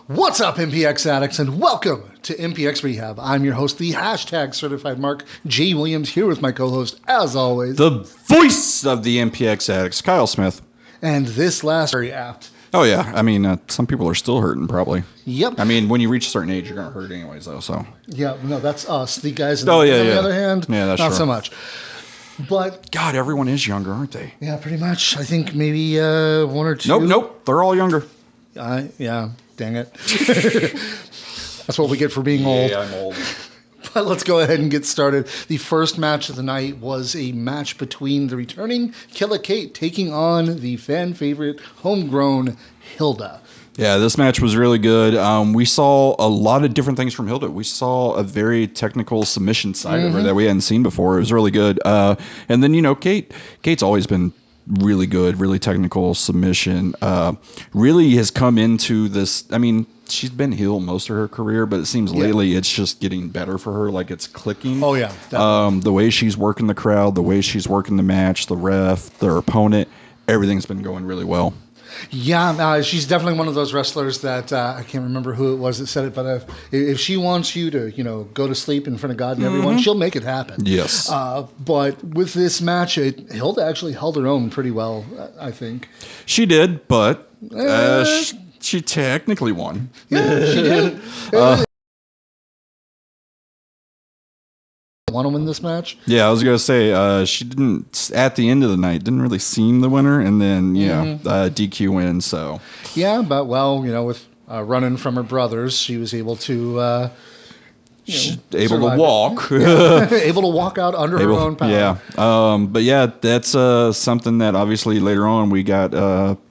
What's up, MPX addicts, and welcome to MPX Rehab. I'm your host, the hashtag certified Mark J. Williams, here with my co-host, as always, the voice of the MPX addicts, Kyle Smith. And this last very apt. Oh, yeah. I mean, some people are still hurting, probably. Yep. I mean, when you reach a certain age, you're going to hurt anyways, though, so. Yeah, no, that's us. The guys Oh, yeah, on yeah. the other hand, Yeah, that's not true. so much. But God, everyone is younger, aren't they? yeah, pretty much. I think maybe one or two. Nope. They're all younger. Yeah, dang it. That's what we get for being old. Yeah, I'm old. But let's go ahead and get started. The first match of the night was a match between the returning Killer Kate taking on the fan favorite homegrown Hilda. Yeah, this match was really good. We saw a lot of different things from Hilda. We saw a very technical submission side of her that we hadn't seen before. It was really good. And then, Kate's always been really good, really technical submission. Really has come into this. I mean, she's been heel most of her career, but it seems lately it's just getting better for her. Like it's clicking. Oh, yeah. The way she's working the crowd, the way she's working the match, the ref, their opponent, everything's been going really well. Yeah, she's definitely one of those wrestlers that I can't remember who it was that said it, but if she wants you to, go to sleep in front of God and everyone, she'll make it happen. Yes. But with this match, Hilda actually held her own pretty well, I think. She did, but she technically won. Yeah, she did. Want to win this match? Yeah, I was gonna say she didn't at the end of the night didn't really seem the winner, and then DQ win. So yeah, but with running from her brothers, she was able to able to walk, able to walk out under her own power. Yeah, but yeah, that's something that obviously later on we got.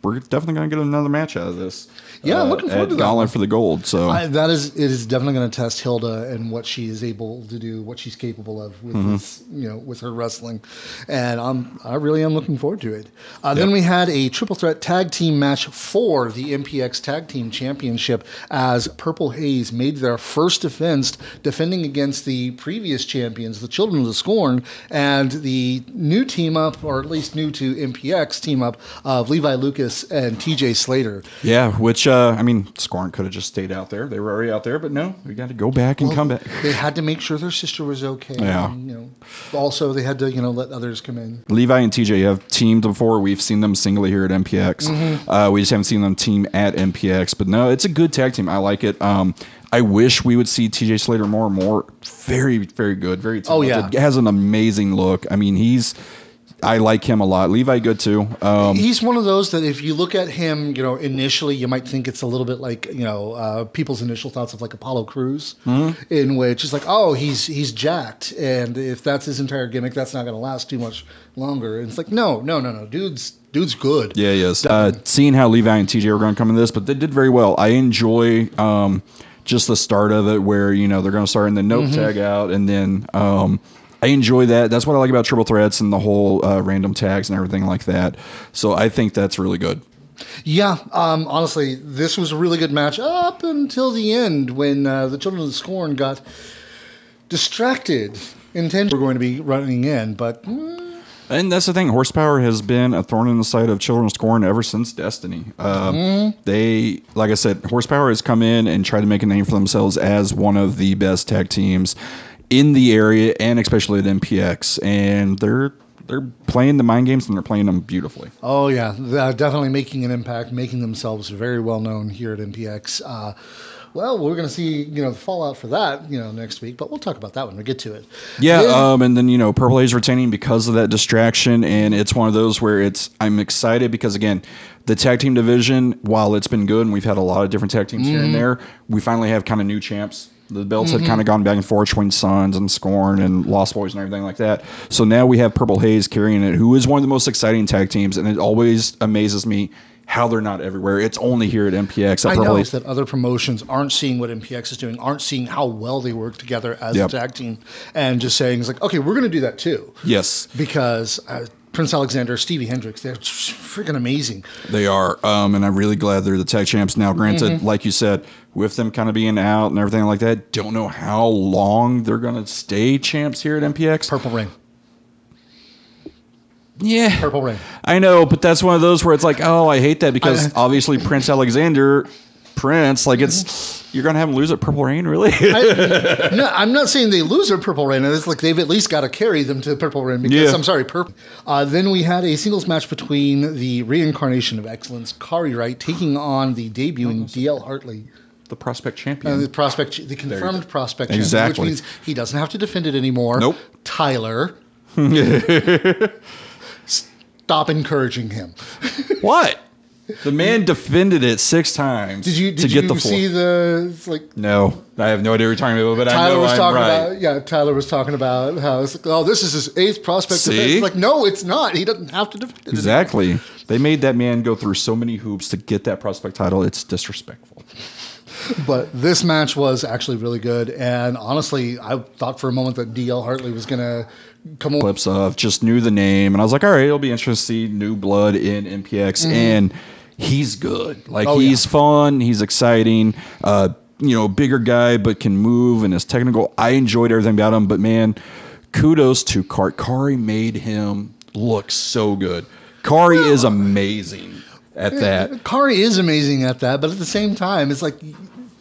We're definitely gonna get another match out of this. Yeah, looking forward to that. Gauntlet for the gold. So it is definitely going to test Hilda and what she is able to do, what she's capable of with this, with her wrestling, and I really am looking forward to it. Then we had a triple threat tag team match for the MPX Tag Team Championship as Purple Haze made their first defending against the previous champions, the Children of the Scorn, and the new team up, or at least new to MPX team up of Levi Lucas and TJ Slater. Yeah, which. Scorn could have just stayed out there. They were already out there, but no, we got to go back and come back. They had to make sure their sister was okay. Yeah. And, also, they had to, let others come in. Levi and TJ have teamed before. We've seen them singly here at MPX. We just haven't seen them team at MPX. But no, it's a good tag team. I like it. I wish we would see TJ Slater more and more. Very, very good. Very talented. Oh, yeah. Has an amazing look. I mean, I like him a lot. Levi, good too. He's one of those that if you look at him, initially you might think it's a little bit like, people's initial thoughts of like Apollo Crews, in which it's like, oh, he's jacked. And if that's his entire gimmick, that's not going to last too much longer. And it's like, no. Dude's good. Yeah, he is. Seeing how Levi and TJ were going to come in this, but they did very well. I enjoy just the start of it where, they're going to start and then tag out and then... I enjoy that. That's what I like about triple threats and the whole random tags and everything like that. So I think that's really good. Yeah, honestly, this was a really good match up until the end when the Children of the Scorn got distracted. Intentionally, we're going to be running in, but... And that's the thing. Horsepower has been a thorn in the side of Children of Scorn ever since Destiny. They, like I said, Horsepower has come in and tried to make a name for themselves as one of the best tag teams in the area, and especially at MPX, and they're playing the mind games and they're playing them beautifully. Oh yeah, they're definitely making an impact, making themselves very well known here at MPX. Well, we're going to see the fallout for that next week, but we'll talk about that when we get to it. Yeah, and then Purple Haze retaining because of that distraction, and it's one of those where I'm excited because again, the tag team division, while it's been good and we've had a lot of different tag teams here and there, we finally have kind of new champs. The belts had kind of gone back and forth between Sons and Scorn and Lost Boys and everything like that. So now we have Purple Haze carrying it, who is one of the most exciting tag teams, and it always amazes me how they're not everywhere. It's only here at MPX. I know that other promotions aren't seeing what MPX is doing, aren't seeing how well they work together as a tag team, and just saying, it's like, okay, we're going to do that too. Yes. Because... Prince Alexander, Stevie Hendricks, they're freaking amazing. They are, and I'm really glad they're the tag champs now. Granted, like you said, with them kind of being out and everything like that, don't know how long they're going to stay champs here at MPX. Purple Rain. Yeah. Purple Rain. I know, but that's one of those where it's like, oh, I hate that because obviously Prince Alexander Prince. Like you're gonna have him lose at Purple Rain, really? No, I'm not saying they lose at Purple Rain. It's like they've at least got to carry them to Purple Rain because I'm sorry, Purple. Then we had a singles match between the reincarnation of excellence, Kari Wright, taking on the debuting DL Hartley. The prospect champion. The confirmed prospect champion. Exactly. Which means he doesn't have to defend it anymore. Nope. Tyler. Stop encouraging him. What? The man defended it 6 times. Did you get the see No, I have no idea what you're talking about. But Tyler I know was I'm talking right. about. Tyler was talking about how it's like, oh, this is his 8th prospect. See? It's like, no, it's not. He doesn't have to defend it. Exactly. They made that man go through so many hoops to get that prospect title. It's disrespectful. But this match was actually really good, and honestly, I thought for a moment that DL Hartley was gonna come on. Clips of just knew the name, and I was like, all right, it'll be interesting to see new blood in MPX, and he's good. Like he's fun, he's exciting. Bigger guy but can move and is technical. I enjoyed everything about him, but man, kudos to Kari. Kari made him look so good. Kari is amazing at that. Kari is amazing at that, but at the same time, it's like.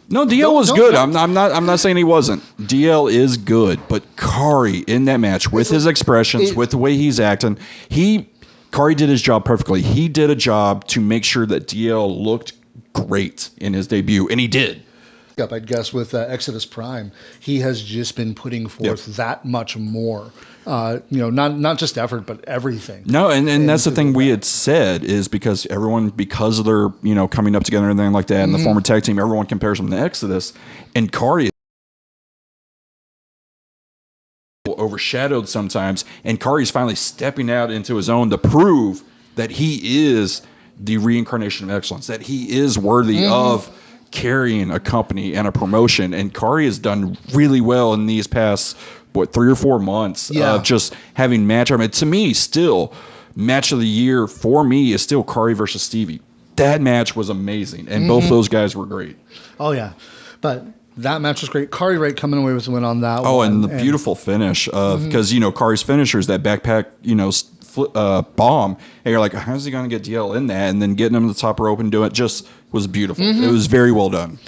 No, DL was good. I'm not saying he wasn't. DL is good, but Kari in that match with his expressions, with the way he's acting, Kari did his job perfectly. He did a job to make sure that DL looked great in his debut, and he did. I'd guess with Exodus Prime, he has just been putting forth that much more. Not just effort, but everything. No, and that's the thing we had said is because of their, coming up together and everything like that, and the former tag team, everyone compares them to Exodus, and Kari overshadowed sometimes, and Kari's finally stepping out into his own to prove that he is the reincarnation of excellence, that he is worthy of carrying a company and a promotion, and Kari has done really well in these past 3 or 4 months of just having match. I mean, to me, still match of the year for me is still Kari versus Stevie. That match was amazing, and both those guys were great. Oh yeah, but that match was great. Kari Wright coming away with the win on that. And the beautiful finish of because Kari's finisher is that backpack bomb, and you're like, how's he going to get DL in that? And then getting him to the top rope and doing it just was beautiful. It was very well done.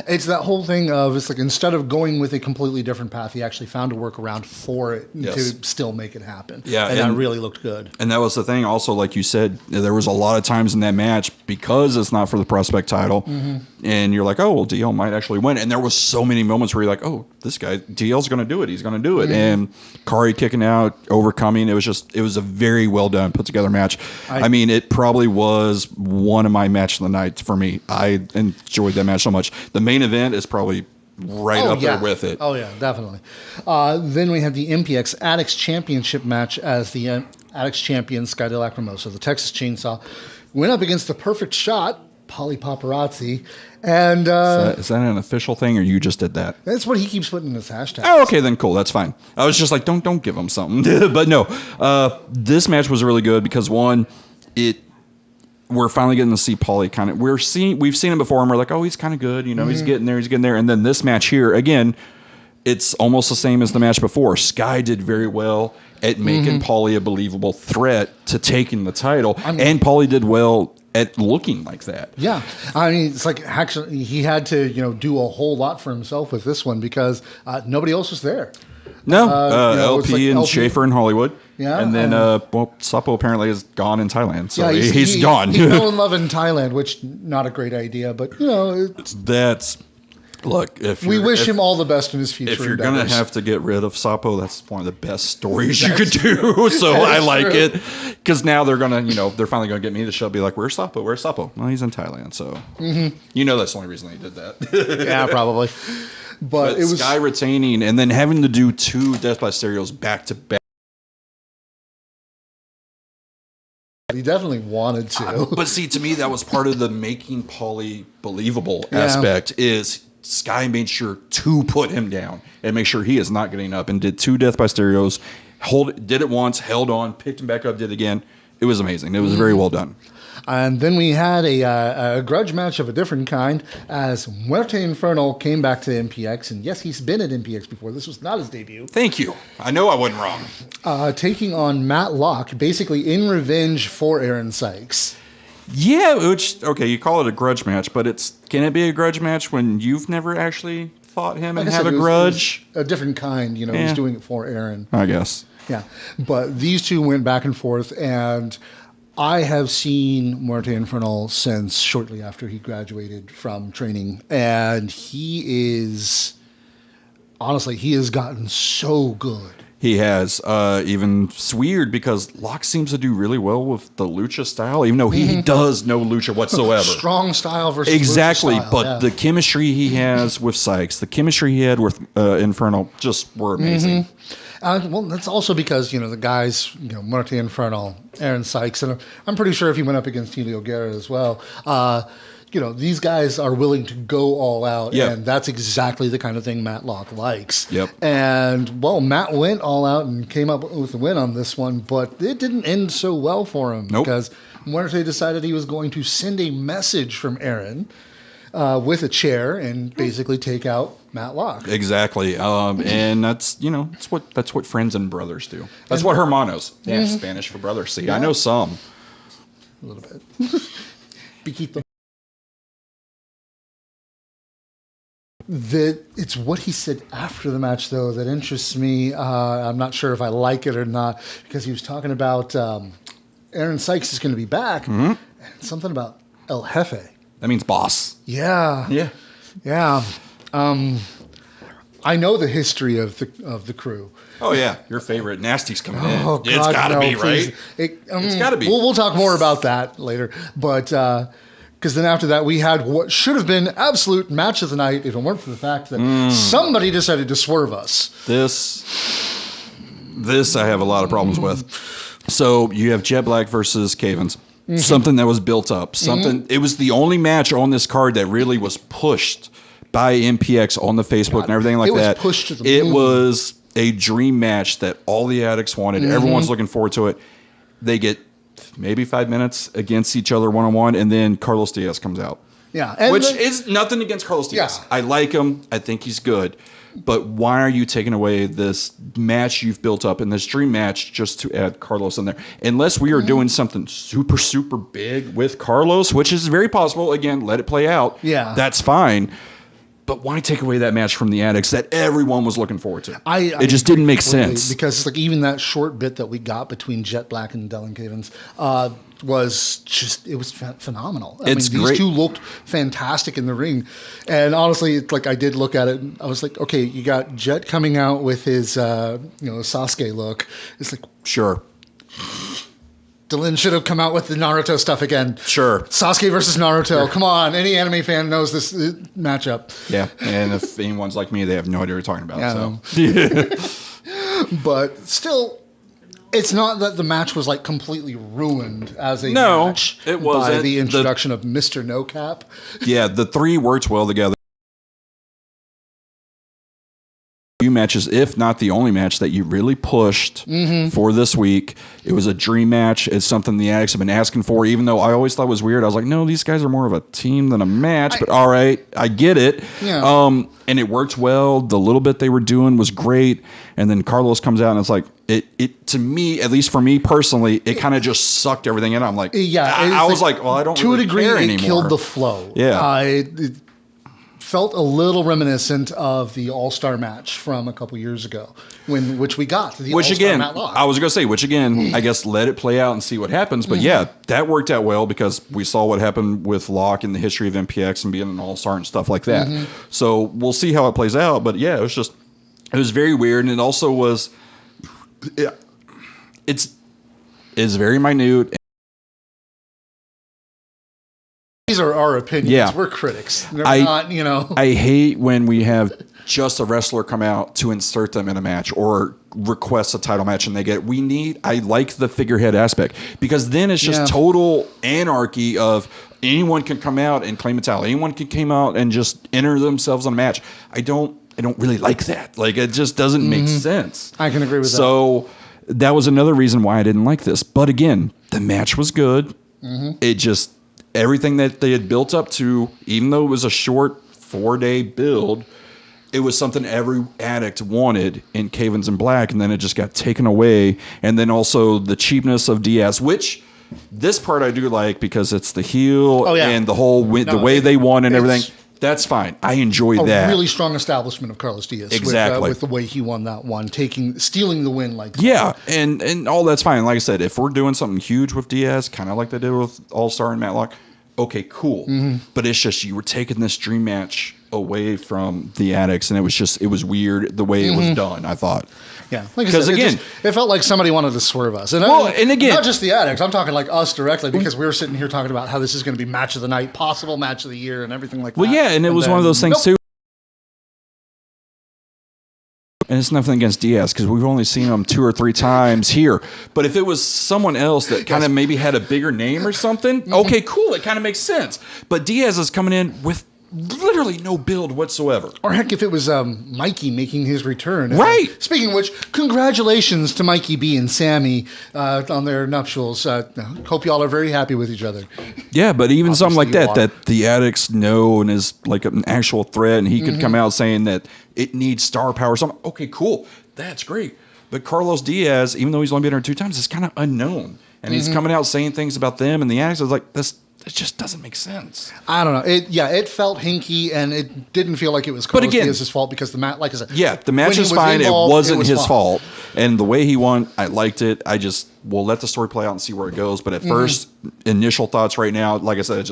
It's that whole thing of it's like instead of going with a completely different path, he actually found a workaround for it to still make it happen. Yeah, and that really looked good. And that was the thing. Also, like you said, there was a lot of times in that match because it's not for the prospect title, and you're like, oh, well, DL might actually win. And there was so many moments where you're like, oh, this guy DL's going to do it. He's going to do it. And Kari kicking out, overcoming. It was a very well done, put together match. I mean, it probably was one of my match of the night for me. I enjoyed that match so much. The main event is probably right up there with it. Oh, yeah, definitely. Then we had the MPX Addicts Championship match as the Addicts champion, Sky De Lacrimosa, the Texas Chainsaw, went up against the Perfect Shot, Polly Paparazzi. And is that an official thing, or you just did that? That's what he keeps putting in his hashtag. Oh, okay, then cool. That's fine. I was just like, don't give him something. But no, this match was really good because, one, we're finally getting to see Paulie kind of. We've seen him before, and we're like, oh, he's kind of good. He's getting there. And then this match here, again, it's almost the same as the match before. Sky did very well at making Paulie a believable threat to taking the title, and Paulie did well at looking like that. Yeah, I mean, it's like actually he had to do a whole lot for himself with this one because nobody else was there. No, LP and Schaefer in Hollywood. Yeah, and then Sapo apparently is gone in Thailand, so he's gone. He fell in love in Thailand, which not a great idea, but we wish him all the best in his future. If you're gonna have to get rid of Sapo, that's one of the best stories you could do. So I like it because now they're gonna, they're finally gonna get me to show, be like, "Where's Sapo? Where's Sapo?" Well, he's in Thailand, so that's the only reason they did that. Yeah, probably. But it was Sky retaining and then having to do 2 Death by Stereos back to back. He definitely wanted to. But see, to me, that was part of the making Paulie believable aspect is Sky made sure to put him down and make sure he is not getting up and did 2 Death by Stereos, did it once, held on, picked him back up, did it again. It was amazing. It was very well done. And then we had a grudge match of a different kind as Muerte Infernal came back to MPX. And yes, he's been at MPX before. This was not his debut. Thank you. I know I wasn't wrong. Taking on Matt Locke, basically in revenge for Aaron Sykes. Yeah, which okay, you call it a grudge match, but can it be a grudge match when you've never actually fought him and have a grudge? It was a different kind, you know. He's doing it for Aaron. I guess. Yeah, but these two went back and forth, and I have seen Muerte Infernal since shortly after he graduated from training, and he has gotten so good. He has. Even it's weird because Locke seems to do really well with the lucha style, even though he does no lucha whatsoever. Strong style versus exactly, lucha style, but the chemistry he has with Sykes, the chemistry he had with Infernal, just were amazing. Well, that's also because, you know, the guys, you know, Muerte Infernal, Aaron Sykes, and I'm pretty sure if he went up against Helio Guerra as well, you know, these guys are willing to go all out, and that's exactly the kind of thing Matt Locke likes. Yep. And, well, Matt went all out and came up with a win on this one, but it didn't end so well for him because Muerte decided he was going to send a message from Aaron with a chair and basically take out Matt Locke. Exactly. And that's, you know, that's what friends and brothers do. That's what hermanos. Yeah, Spanish for brother. See, I know some. A little bit. Piquito. It's what he said after the match, though, that interests me. I'm not sure if I like it or not, because he was talking about Aaron Sykes is going to be back, and something about El Jefe. That means boss. Yeah. Yeah. Yeah. I know the history of the crew. Oh yeah, your favorite Nasty's coming in. Oh, God, it's got to be, please. right? It's got to be. We'll talk more about that later, but because then after that we had what should have been absolute match of the night if it weren't for the fact that somebody decided to swerve us. This I have a lot of problems with. So you have Jet Black versus Cavens. Something that was built up. It was the only match on this card that really was pushed by MPX on the Facebook and everything like that. It was pushed to the moon. It was a dream match that all the addicts wanted. Everyone's looking forward to it. They get maybe 5 minutes against each other one-on-one, and then Carlos Diaz comes out. Yeah. Which is nothing against Carlos Diaz. Yeah. I like him. I think he's good. But why are you taking away this match you've built up in this dream match just to add Carlos in there? Unless we are doing something super, super big with Carlos, which is very possible. Again, let it play out. Yeah. That's fine. But why take away that match from the Addicts that everyone was looking forward to? It just didn't make sense. Because like even that short bit that we got between Jet Black and Dylan Cavens was just, it was phenomenal. It's these great. two looked fantastic in the ring. And honestly, it's like I did look at it and I was like, okay, you got Jet coming out with his Sasuke look. It's like, sure. Dylan should have come out with the Naruto stuff again. Sure. Sasuke versus Naruto. Sure. Come on. Any anime fan knows this matchup. Yeah. And if anyone's like me, they have no idea what you're talking about. Yeah, so. But still, it's not that the match was like completely ruined as a match. It wasn't. By the introduction of Mr. No Cap. Yeah, the three worked well together. Few matches, if not the only match that you really pushed for this week. It was a dream match. It's something the Addicts have been asking for, even though I always thought it was weird. I was like, no, these guys are more of a team than a match, but all right, I get it. Yeah. And it worked well. The little bit they were doing was great. And then Carlos comes out and it's like, it to me, at least for me personally, it kind of just sucked everything in. I'm like, I was like, well, I don't really care anymore. To a degree, it killed the flow. Yeah. It felt a little reminiscent of the All-Star match from a couple years ago, which we got. Which again, I was going to say, which again, I guess let it play out and see what happens. But yeah, that worked out well because we saw what happened with Locke in the history of MPX and being an All-Star and stuff like that. So we'll see how it plays out. But yeah, it was very weird. And it also was, it's very minute. These are our opinions. Yeah. We're critics. They're not, I hate when we have just a wrestler come out to insert them in a match or request a title match and I like the figurehead aspect because then it's just total anarchy of anyone can come out and claim a title. Anyone can come out and just enter themselves in a match. I don't really like that. Like it just doesn't make sense. I can agree with that. So that was another reason why I didn't like this. But again, the match was good. It just, everything that they had built up to, even though it was a short 4-day build, it was something every addict wanted in Cavens and Black, and then it just got taken away. And then also the cheapness of Diaz, which This part I do like because it's the heel Oh, yeah. and the whole the way they won and everything. That's fine. I enjoy that. A really strong establishment of Carlos Diaz. Exactly. With the way he won that one, stealing the win like that. Yeah, and all that's fine. Like I said, if we're doing something huge with Diaz, kind of like they did with All-Star and Matlock, okay, cool. But it's just you were taking this dream match away from the Addicts, and it was weird the way it was done, I thought. Yeah, like I said, again, it felt like somebody wanted to swerve us. And again, not just the Addicts. I'm talking like us directly because we were sitting here talking about how this is going to be match of the night, possible match of the year, and everything like that. Well, yeah, and it was one of those things too. And it's nothing against Diaz because we've only seen him 2 or 3 times here. But if it was someone else that kind of maybe had a bigger name or something, okay, cool, it kind of makes sense. But Diaz is coming in with literally no build whatsoever. Or heck, if it was Mikey making his return. Right. Speaking of which, congratulations to Mikey B and Sammy on their nuptials. Hope y'all are very happy with each other. Yeah, but even obviously something like that the Addicts know and is like an actual threat, and he could come out saying that it needs star power or something. Okay, cool. That's great. But Carlos Diaz, even though he's only been here 2 times, is kind of unknown. And he's coming out saying things about them and the Addicts. I was like, this just doesn't make sense. I don't know. It felt hinky, and it didn't feel like it was Carlos Diaz's fault because the match, like I said, the match is fine. It wasn't his fault, and the way he won, I liked it. We'll let the story play out and see where it goes. But at first, initial thoughts right now, like I said,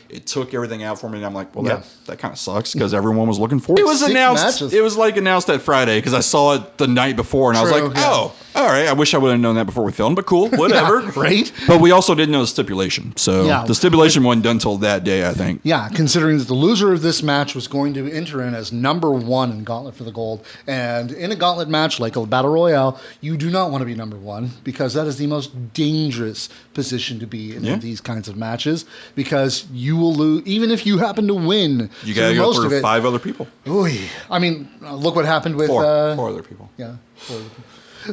it took everything out for me, and I'm like, well, that kind of sucks because everyone was looking forward. It was announced. It was like announced that Friday because I saw it the night before, and I was like, oh, all right. I wish I would have known that before we filmed, but cool, whatever. Right. But we also didn't know the stipulation, so the stipulation wasn't done until that day, I think. Yeah, considering that the loser of this match was going to enter in as number 1 in Gauntlet for the Gold, and in a Gauntlet match like a Battle Royale, you do not want to be number 1 because that is the most dangerous position to be in these kinds of matches because you will lose even if you happen to win. You got to go through 5 other people. Ooh, I mean, look what happened with 4 other people. Yeah, 4 other people.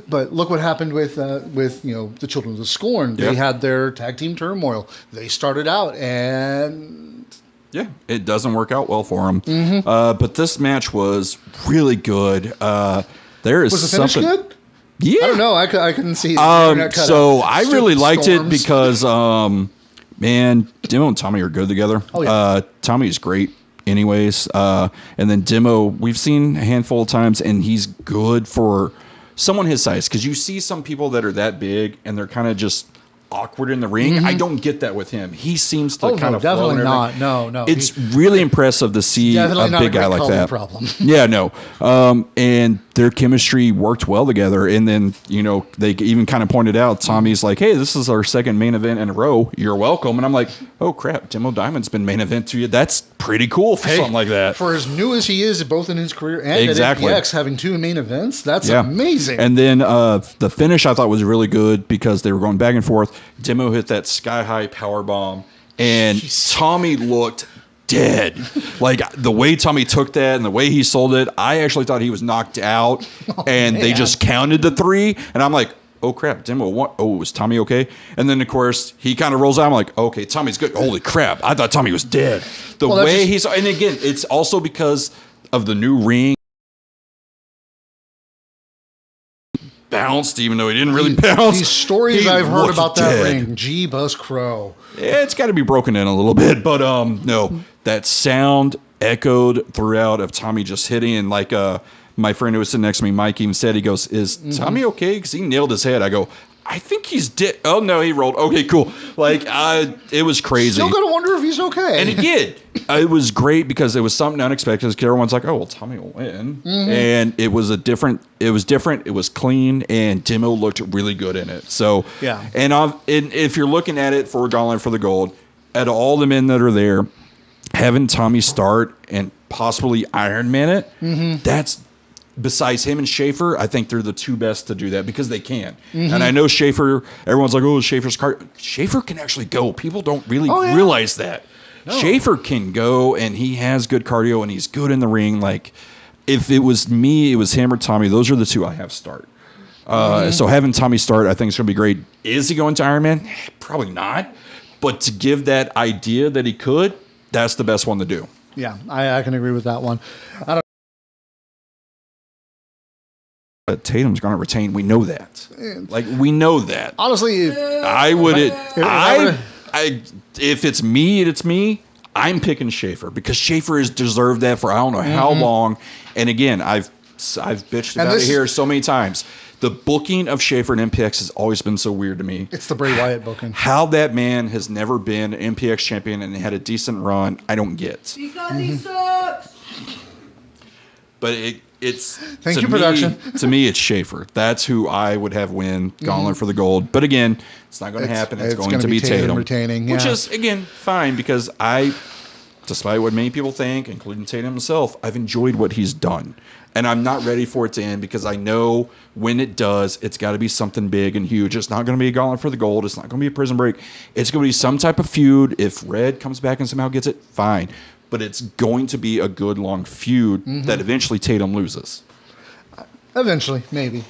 But look what happened with the Children of the Scorn. They had their tag team turmoil. They started out and it doesn't work out well for them. But this match was really good. There is was the finish good? Yeah, I don't know. I couldn't see. So I really liked it because man, Demo and Tommy are good together. Oh yeah. Tommy's great. Anyways, and then Demo, we've seen a handful of times, and he's good for someone his size because you see some people that are that big and they're kind of just awkward in the ring. I don't get that with him. He seems to kind of definitely not. No. It's really impressive to see a big guy like that. Problem. Yeah, no. And their chemistry worked well together. And then, they even kind of pointed out, Tommy's like, hey, this is our 2nd main event in a row. You're welcome. And I'm like, oh, crap. Demo Diamond's been main event to you. That's pretty cool for something like that. For as new as he is, both in his career and at MPX, having 2 main events, that's amazing. And then the finish I thought was really good because they were going back and forth. Demo hit that sky-high power bomb, and Tommy looked dead. Like, the way Tommy took that and the way he sold it, I actually thought he was knocked out, they just counted the 3, and I'm like, oh, crap, Demo, what? Oh, is Tommy okay? And then, of course, he kind of rolls out. I'm like, okay, Tommy's good. Holy crap, I thought Tommy was dead. The way he's... And again, it's also because of the new ring. Bounced, even though he didn't really bounce. These stories I've heard about that ring, Jeebus Crow. Yeah, it's got to be broken in a little bit, but no, that sound echoed throughout of Tommy just hitting, and like my friend who was sitting next to me, Mike, even said, he goes, "Is Tommy okay?" Because he nailed his head. I go, I think he's dead. Oh no, he rolled. Okay, cool. Like it was crazy. Still gonna wonder if he's okay. And he did. It was great because it was something unexpected. Because everyone's like, "Oh, well, Tommy will win," and it was different. It was clean, and Demo looked really good in it. So yeah. And if you're looking at it for Gauntlet for the Gold, at all the men that are there, having Tommy start and possibly Iron Man it, that's. Besides him and Schaefer, I think they're the 2 best to do that because they can. And I know Schaefer, everyone's like, oh, Schaefer's Schaefer can actually go. People don't really realize that. No. Schaefer can go, and he has good cardio, and he's good in the ring. Like, if it was me, it was him or Tommy. Those are the 2 I have start. So having Tommy start, I think it's going to be great. Is he going to Iron Man? Probably not. But to give that idea that he could, that's the best one to do. Yeah, I can agree with that one. I don't Tatum's going to retain. We know that. Like, we know that. Honestly, if it's me, it's me. I'm picking Schaefer because Schaefer has deserved that for I don't know how long. And again, I've bitched about it here so many times. The booking of Schaefer and MPX has always been so weird to me. It's the Bray Wyatt booking. How that man has never been an MPX champion and had a decent run, I don't get. Because he sucks. But it's Thank you, production. To me, it's Schaefer. That's who I would have win Gauntlet for the gold. But again, it's not going to happen. It's going to be Tatum retaining, which is again fine because despite what many people think, including Tatum himself, I've enjoyed what he's done, and I'm not ready for it to end because I know when it does, it's got to be something big and huge. It's not going to be a Gauntlet for the gold. It's not going to be a Prison Break. It's going to be some type of feud. If Red comes back and somehow gets it, fine. But it's going to be a good long feud that eventually Tatum loses. Eventually, maybe.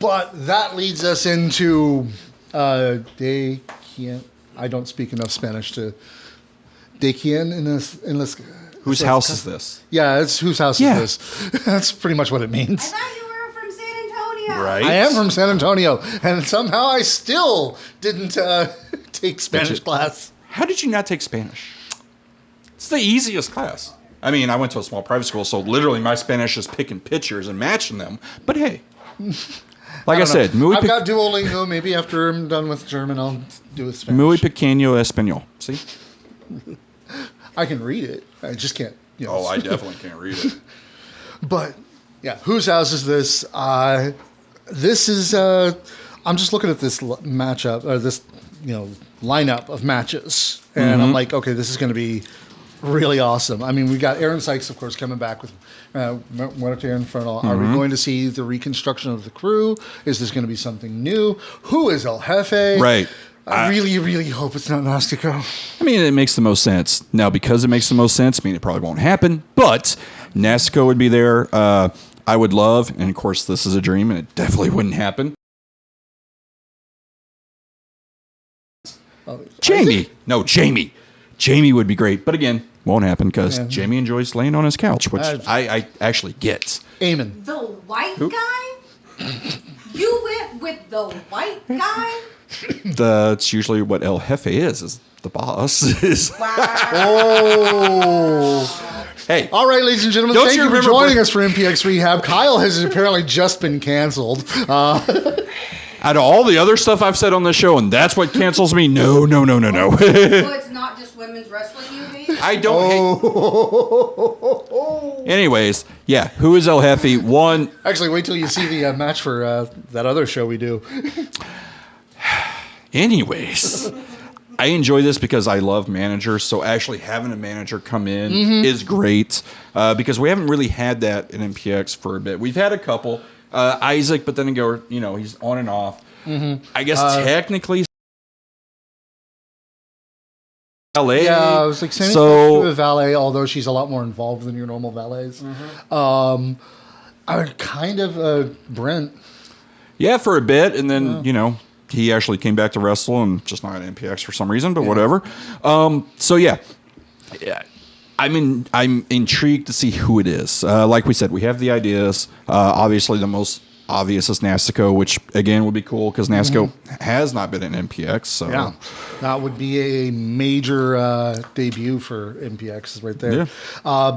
But that leads us into De Quien. I don't speak enough Spanish to De Quien in this. Whose house is this? Yeah, it's whose house is this? That's pretty much what it means. I thought you were from San Antonio. Right. I am from San Antonio, and somehow I still didn't take Spanish class. How did you not take Spanish? It's the easiest class. I mean, I went to a small private school, so literally my Spanish is picking pictures and matching them. But hey, like I said, I've got Duolingo. Maybe after I'm done with German, I'll do with Spanish. Muy pequeño español. See? I can read it. I just can't. Oh, I definitely can't read it. But yeah, whose house is this? This is. I'm just looking at this matchup or this lineup of matches, and I'm like, okay, this is going to be really awesome. I mean, we got Aaron Sykes, of course, coming back with Muerte Infernal. Are we going to see the reconstruction of the crew? Is this going to be something new? Who is El Jefe? Right. I really, really hope it's not Nastico. I mean, it makes the most sense. Now, because it makes the most sense, I mean, it probably won't happen, but Nastico would be there. I would love, and of course, this is a dream, and it definitely wouldn't happen. Jamie. No, Jamie. Jamie would be great, but again, won't happen because Jamie enjoys laying on his couch, which I actually get. Amen. The white guy? You went with the white guy? That's usually what El Jefe is the boss. Wow. Oh. Hey. All right, ladies and gentlemen, thank you for joining us for MPX Rehab. Kyle has apparently just been canceled. Out of all the other stuff I've said on this show, and that's what cancels me, no. So it's not just women's wrestling you hate? I don't hate. Anyways, yeah, who is El Jefe? One. Actually, wait till you see the match for that other show we do. Anyways, I enjoy this because I love managers. So actually having a manager come in is great because we haven't really had that in MPX for a bit. We've had a couple. Isaac, but then he's on and off. I guess technically valet. Yeah, I was like saying to a valet, although she's a lot more involved than your normal valets. I would kind of Brent. Yeah, for a bit, and then he actually came back to wrestle and just not at MPX for some reason, but whatever. So yeah. I'm intrigued to see who it is. Like we said, we have the ideas. Obviously, the most obvious is Nastico, which again would be cool because Nastico has not been in MPX. So yeah, that would be a major debut for MPX right there. Yeah.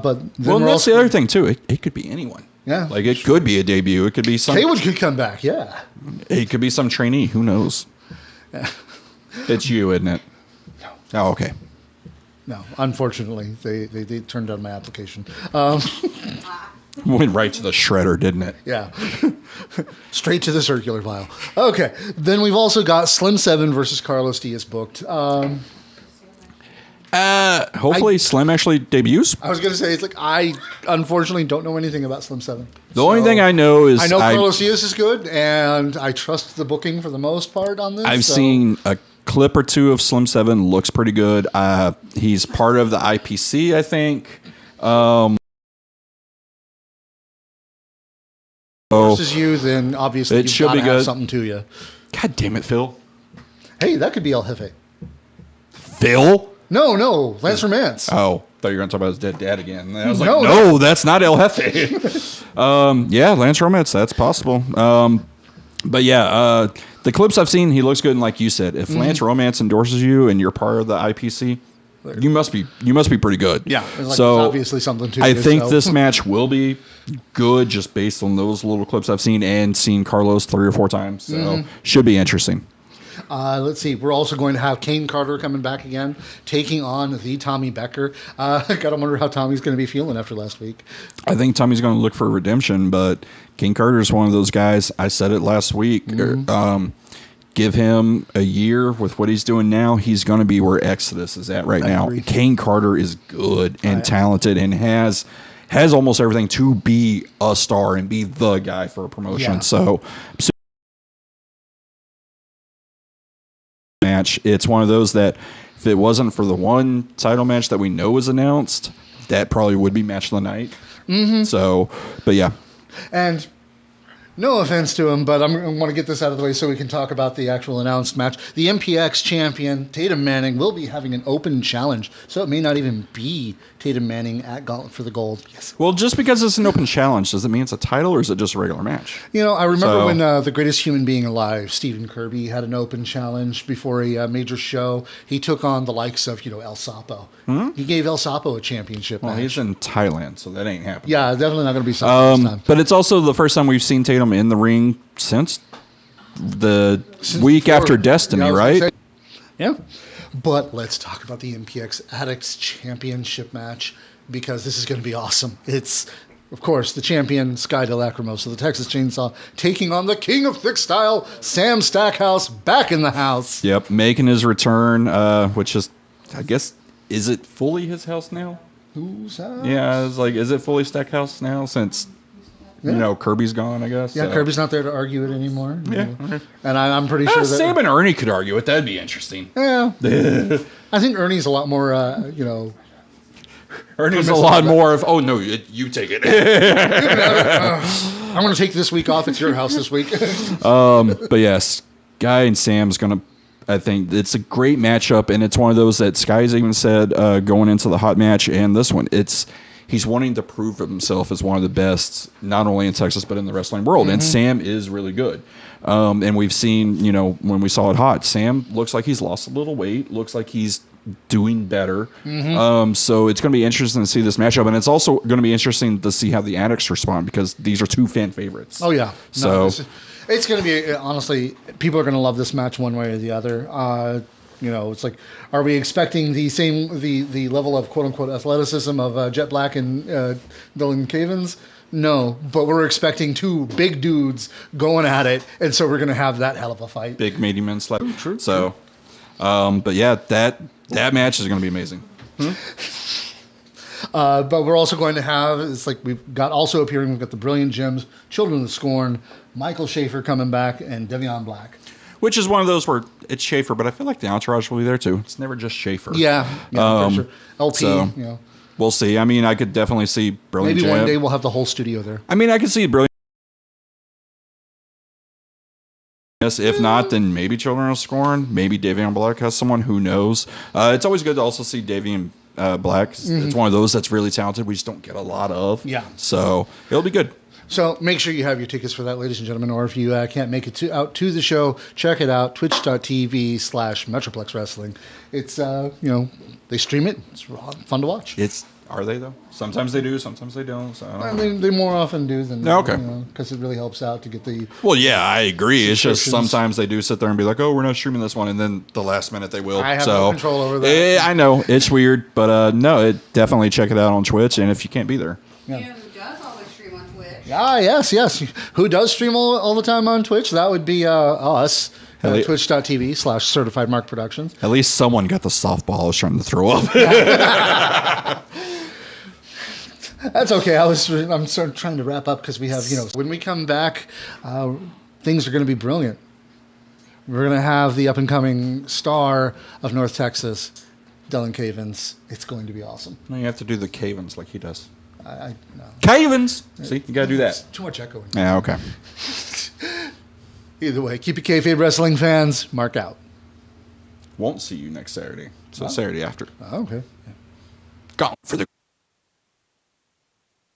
But that's the other thing too. It could be anyone. Yeah, like it could be a debut. It could be some. Haywood could come back. Yeah, it could be some trainee. Who knows? Yeah. It's you, isn't it? No. Oh, okay. No, unfortunately, they turned down my application. Went right to the shredder, didn't it? Yeah. Straight to the circular file. Okay. Then we've also got Slim 7 versus Carlos Diaz booked. Hopefully Slim actually debuts. I was going to say, it's like, I unfortunately don't know anything about Slim 7. The only thing I know is... I know Carlos Diaz is good, and I trust the booking for the most part on this. I've seen a clip or two of Slim 7. Looks pretty good. He's part of the IPC, I think. Versus you, then obviously you've got to have something to you. God damn it, Phil. Hey, that could be El Jefe. Phil? No, Lance Romance. Oh, thought you were going to talk about his dead dad again. And I was like, No, no, that's not El Jefe. Yeah, Lance Romance, that's possible. But yeah, the clips I've seen, he looks good. And like you said, if Lance Romance endorses you and you're part of the IPC, you must be pretty good. Yeah, like so there's obviously something to I it. think this match will be good just based on those little clips I've seen and seen Carlos 3 or 4 times. So should be interesting. Let's see. We're also going to have Kane Carter coming back again, taking on the Tommy Becker. Gotta wonder how Tommy's going to be feeling after last week. I think Tommy's going to look for redemption, but Kane Carter is one of those guys. I said it last week. Give him a year with what he's doing now. He's going to be where Exodus is at right now. Agree. Kane Carter is good and talented and has almost everything to be a star and be the guy for a promotion. Yeah. So match. It's one of those that if it wasn't for the one title match that we know is announced, that probably would be match of the night. So, but yeah. And no offense to him, but I want to get this out of the way so we can talk about the actual announced match. The MPX champion, Tatum Manning, will be having an open challenge, so it may not even be Tatum Manning at Gauntlet for the Gold. Yes. Well, just because it's an open challenge, does it mean it's a title or is it just a regular match? You know, I remember when the greatest human being alive, Stephen Kirby, had an open challenge before a major show. He took on the likes of, El Sapo. He gave El Sapo a championship match. Well, he's in Thailand, so that ain't happening. Yeah, definitely not going to be something this time. But it's also the first time we've seen Tatum in the ring since the week after Destiny, Yeah, I was right? gonna say- Yeah. But let's talk about the MPX Addicts Championship match because this is going to be awesome. It's, of course, the champion, Sky DeLacrimosa, the Texas Chainsaw, taking on the king of thick style, Sam Stackhouse, back in the house. Yep, making his return, which is, I guess, is it fully his house now? Who's house? Yeah, it's like, is it fully Stackhouse now since, Kirby's gone, I guess? Yeah, So. Kirby's not there to argue it anymore. Yeah, okay. And I'm pretty sure that... Sam and Ernie could argue it. That'd be interesting. Yeah. I think Ernie's a lot more, Ernie's a lot more of, oh, no, you take it. I'm going to take this week off. It's your house this week. But yes, Guy and Sam's going to, I think it's a great matchup, and it's one of those that Sky's even said going into the hot match and this one, he's wanting to prove himself as one of the best, not only in Texas, but in the wrestling world. And Sam is really good. And we've seen, when we saw it hot, Sam looks like he's lost a little weight, looks like he's doing better. So it's going to be interesting to see this matchup. And it's also going to be interesting to see how the Addicts respond because these are 2 fan favorites. Oh, yeah. So it's going to be, honestly, people are going to love this match one way or the other. It's like, are we expecting the level of quote unquote athleticism of Jet Black and Dylan Cavens? No, but we're expecting 2 big dudes going at it, and so we're going to have that hell of a fight. Big meaty men slap. True. So, but yeah, that match is going to be amazing. But we're also going to have, it's like we've got the Brilliant Gems, Children of the Scorn, Michael Schaefer coming back, and Devion Black. Which is one of those where it's Schaefer, but I feel like the entourage will be there too. It's never just Schaefer. Yeah, for sure. LP, so, we'll see. I mean, I could definitely see Brilliant Maybe Gem. one day we'll have the whole studio there. I mean, I could see Brilliant. Yes, if not, then maybe Children of Scorn. Maybe Davion Black has someone. Who knows? It's always good to also see Davion Black. It's one of those that's really talented. We just don't get a lot of. Yeah. So it'll be good. So make sure you have your tickets for that, ladies and gentlemen. Or if you can't make it out to the show, check it out, twitch.tv/Metroplex Wrestling. It's, they stream it. It's fun to watch. Are they, though? Sometimes they do, sometimes they don't. So. I mean, they more often do than, okay. Because it really helps out to get the... Well, yeah, I agree. It's just sometimes they do sit there and be like, oh, we're not streaming this one, and then the last minute they will. I have no control over that. I know. It's weird, but no, definitely check it out on Twitch, and if you can't be there. Yeah. You know who does always stream on Twitch? Ah, yes. Who does stream all the time on Twitch? That would be us. Twitch.tv/Certified Mark Productions. At least someone got the softball I was trying to throw up. That's okay. I'm sort of trying to wrap up because we have, when we come back, things are going to be brilliant. We're going to have the up-and-coming star of North Texas, Dylan Cavens. It's going to be awesome. No, you have to do the Cavens like he does. No. Cavens! See, you got to do that. Too much echoing. Yeah, okay. Either way, keep it kayfabe, wrestling fans. Mark out. won't see you next Saturday. So Saturday after. Okay. Gone for the